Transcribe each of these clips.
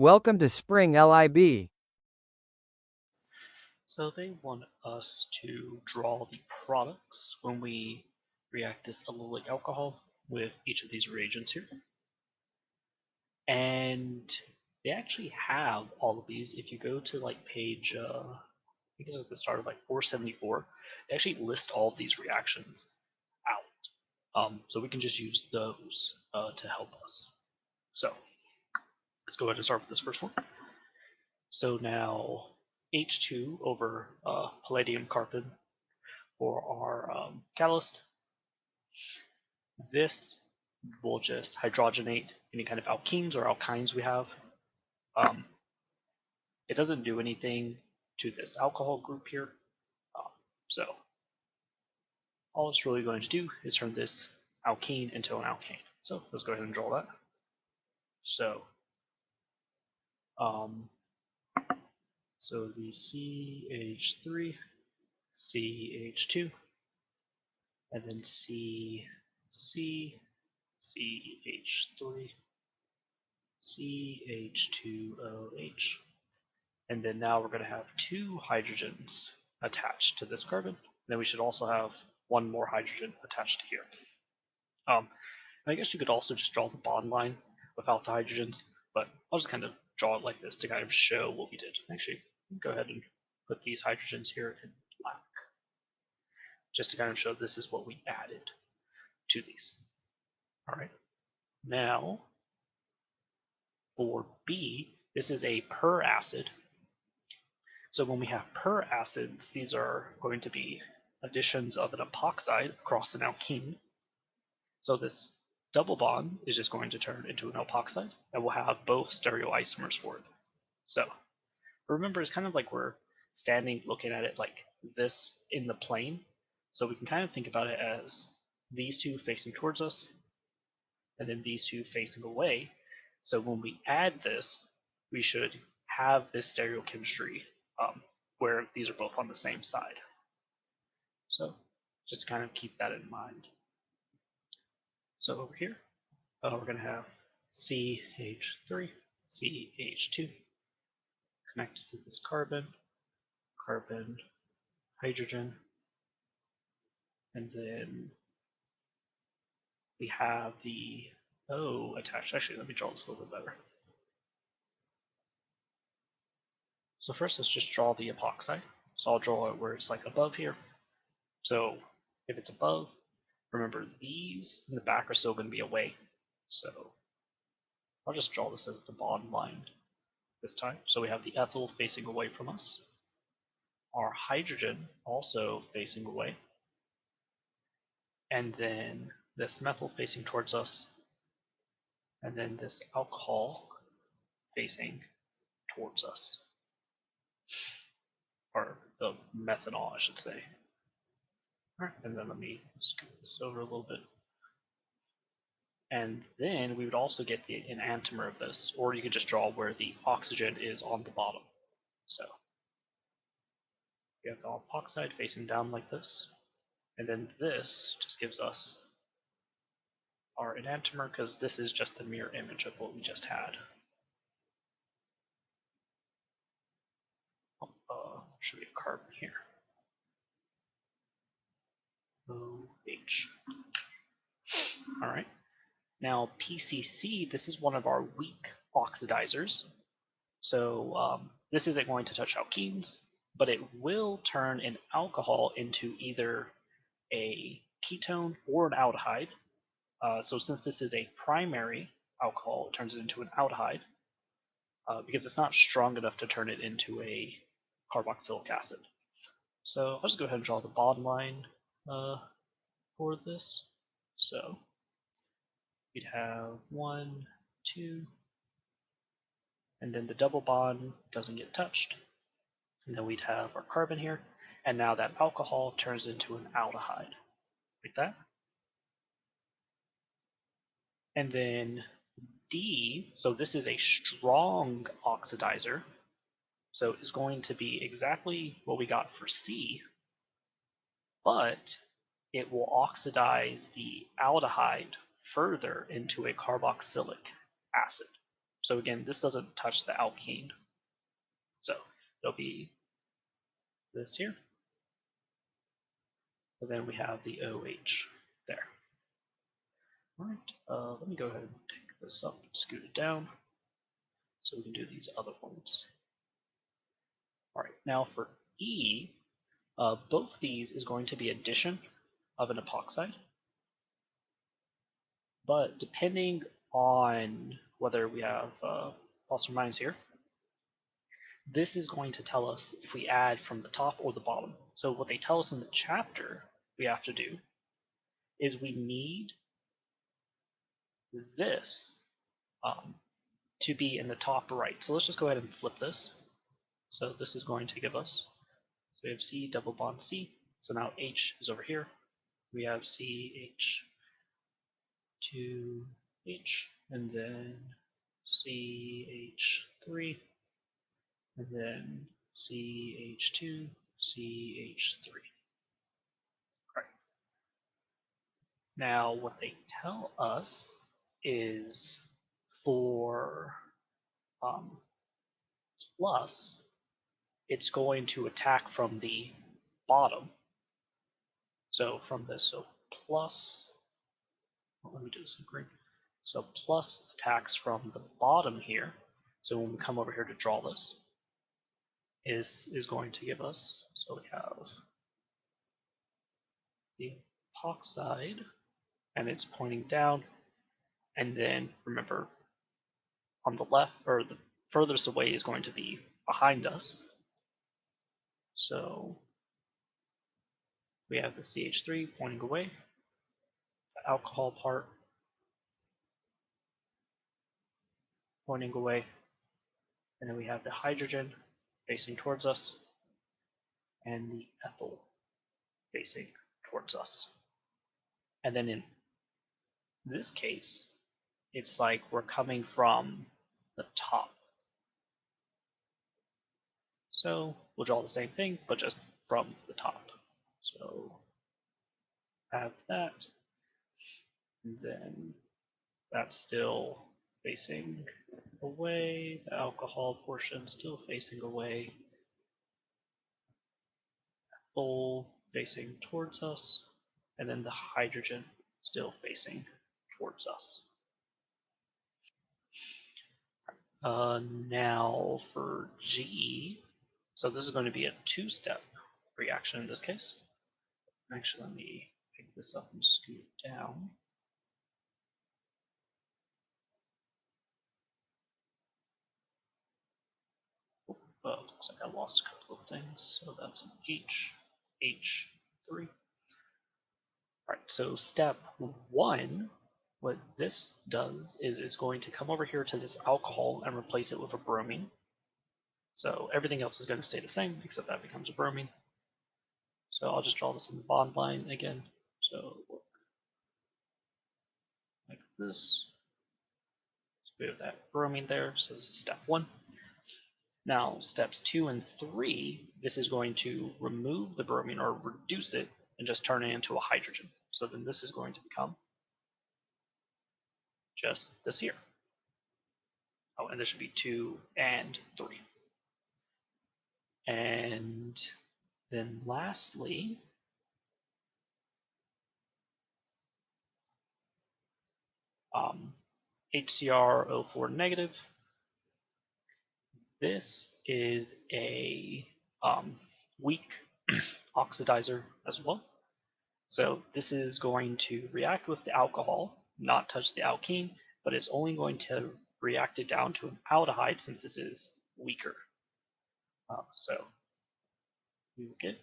Welcome to Spring LIB. So they want us to draw the products when we react this allylic alcohol with each of these reagents here. And they actually have all of these. If you go to like page, I think it's at the start of like 474, they actually list all of these reactions out. So we can just use those to help us. So let's go ahead and start with this first one. So now H2 over palladium carbon for our catalyst. This will just hydrogenate any kind of alkenes or alkynes we have. It doesn't do anything to this alcohol group here. So all it's really going to do is turn this alkene into an alkane. So let's go ahead and draw that. So the CH3, CH2, and then CH3, CH2OH. And then now we're going to have two hydrogens attached to this carbon. Then we should also have one more hydrogen attached here. I guess you could also just draw the bond line without the hydrogens, but I'll just kind of draw it like this to kind of show what we did. Actually, go ahead and put these hydrogens here in black, just to kind of show this is what we added to these. All right, now for B, this is a per acid. So when we have per acids, these are going to be additions of an epoxide across an alkene. So this double bond is just going to turn into an epoxide, and we'll have both stereoisomers for it. So remember, it's kind of like we're standing looking at it like this in the plane. So we can kind of think about it as these two facing towards us, and then these two facing away. So when we add this, we should have this stereochemistry where these are both on the same side. So just to kind of keep that in mind. So over here, we're going to have CH3, CH2 connected to this carbon, carbon, hydrogen, and then we have the O attached. Actually, let me draw this a little bit better. So first, let's just draw the epoxide. So I'll draw it where it's like above here. So if it's above, remember these in the back are still going to be away. So I'll just draw this as the bond line this time. So we have the ethyl facing away from us, our hydrogen also facing away, and then this methyl facing towards us, and then this alcohol facing towards us, or the methanol, I should say. All right, and then let me scoot this over a little bit. And then we would also get the enantiomer of this, or you could just draw where the oxygen is on the bottom. So we have the epoxide facing down like this, and then this just gives us our enantiomer, because this is just the mirror image of what we just had. Should be a carbon here. OH. All right. Now PCC, this is one of our weak oxidizers. So this isn't going to touch alkenes, but it will turn an alcohol into either a ketone or an aldehyde. So since this is a primary alcohol, it turns it into an aldehyde because it's not strong enough to turn it into a carboxylic acid. So I'll just go ahead and draw the bond line for this. So we'd have 1, 2, and then the double bond doesn't get touched. And then we'd have our carbon here, and now that alcohol turns into an aldehyde, like that. And then D, so this is a strong oxidizer, so it's going to be exactly what we got for C, but it will oxidize the aldehyde further into a carboxylic acid. So again, this doesn't touch the alkene. So it'll be this here. And then we have the OH there. All right, let me go ahead and take this up, scoot it down, so we can do these other ones. All right, now for E, both these is going to be addition of an epoxide, but depending on whether we have plus or minus here, this is going to tell us if we add from the top or the bottom. So what they tell us in the chapter we have to do is we need this to be in the top right. So let's just go ahead and flip this. So this is going to give us, so we have C double bond C. So now H is over here. We have CH to H, and then CH3, and then CH2, CH3. Right. Now what they tell us is for plus, it's going to attack from the bottom. So from this, so plus, well, let me do this in green. So plus attacks from the bottom here. So when we come over here to draw this, is going to give us, so we have the epoxide, and it's pointing down, and then remember on the left, or the furthest away is going to be behind us. So we have the CH3 pointing away, the alcohol part pointing away, and then we have the hydrogen facing towards us, and the ethyl facing towards us. And then in this case, it's like we're coming from the top. So we'll draw the same thing, but just from the top. So have that, and then that's still facing away, the alcohol portion still facing away, full facing towards us, and then the hydrogen still facing towards us. Now for G, so this is going to be a two-step reaction in this case. Actually, let me pick this up and scoot it down. Looks like I lost a couple of things, so that's an H, H3. All right, so step 1, what this does is it's going to come over here to this alcohol and replace it with a bromine. So everything else is going to stay the same, except that becomes a bromine. So I'll just draw this in the bond line again. So like this. So we have that bromine there, so this is step 1. Now, steps 2 and 3, this is going to remove the bromine or reduce it and just turn it into a hydrogen. So then this is going to become just this here. Oh, and there should be 2 and 3. And then lastly, HCrO4 negative. This is a weak oxidizer as well. So this is going to react with the alcohol, not touch the alkene, but it's only going to react it down to an aldehyde since this is weaker. So we will get,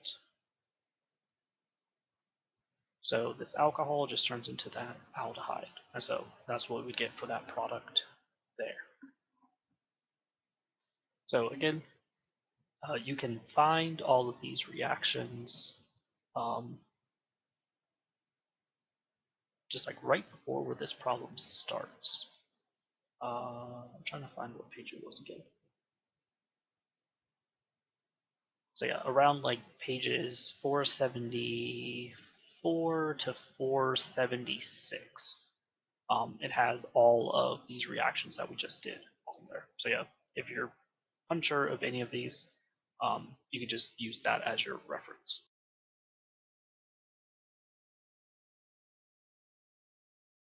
so this alcohol just turns into that aldehyde. And so that's what we get for that product there. So again, you can find all of these reactions just like right before where this problem starts. I'm trying to find what page it was again. So yeah, around like pages 474 to 476. It has all of these reactions that we just did in there. So yeah, if you're unsure of any of these, you can just use that as your reference.